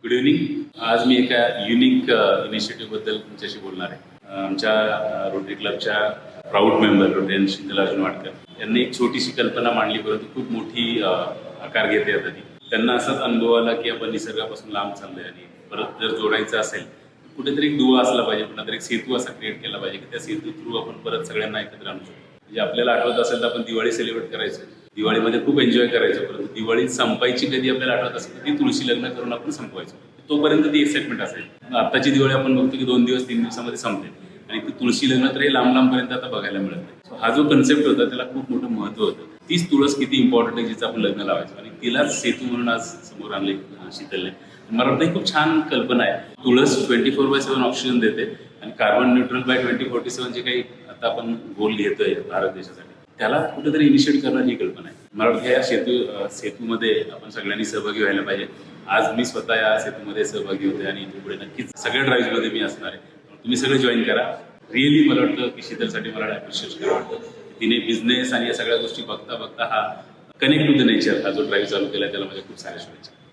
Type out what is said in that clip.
Good evening. आज मी एका unique इनिशिएटिव्हबद्दल तुमच्याशी बोलणार आहे. आमच्या रोटरी क्लबच्या proud member rotary Sheetal Arjun Wadkar यांनी एक छोटीशी कल्पना मांडली, परंतु खूप मोठी आकार घेते आता ती. त्यांना असाच अनुभव आला की आपण निसर्गापासून लांब चाललोय आणि परत जर जोडायचं असेल कुठेतरी एक दुवा असला पाहिजे, कुठेतरी एक सेतू असा क्रिएट केला पाहिजे की त्या सेतू थ्रू आपण परत सगळ्यांना एकत्र आणू शकतो. म्हणजे आपल्याला आठवत असेल तर आपण दिवाळी सेलिब्रेट करायचो, दिवाळीमध्ये खूप एन्जॉय करायचो, परंतु दिवाळी संपायची कधी आपल्याला आठवत असेल तर ती तुळशी लग्न करून आपण संपवायचो. तोपर्यंत ती एक्साइटमेंट असायची. आत्ताची दिवाळी आपण बघतो की 2 दिवस 3 दिवसामध्ये संपते आणि ती तुळशी लग्न तर हे लांब लांबपर्यंत आता बघायला मिळत नाही. हा जो कन्सेप्ट होता त्याला खूप मोठं महत्व होतं. तीच तुळस किती इम्पॉर्टंट आहे जिचं आपण लग्न लावायचो आणि तिलाच सेतू म्हणून आज समोर आणले शीतलने. मला वाटतं ही खूप छान कल्पना आहे. तुळस 24/7 ऑक्सिजन देते आणि कार्बन न्यूट्रल बाय 2047 जे काही आता आपण गोल घेतोय भारत देशासाठी त्याला कुठेतरी इनिशिएट करणं ही कल्पना आहे. मला वाटतं या सेतूमध्ये आपण सगळ्यांनी सहभागी व्हायला पाहिजे. आज मी स्वतः या सेतूमध्ये सहभागी होते आणि इथे पुढे नक्कीच सगळ्या ड्राईव्हमध्ये मी असणार आहे. तुम्ही सगळे जॉईन करा. रिअली मला वाटतं की शीतलसाठी मला अप्रिशिएट करावं वाटतं. तिने बिझनेस आणि या सगळ्या गोष्टी बघता बघता हा कनेक्ट टू द नेचर हा जो ड्राईव्ह चालू केला त्याला माझ्या खूप साऱ्या शुभेच्छा.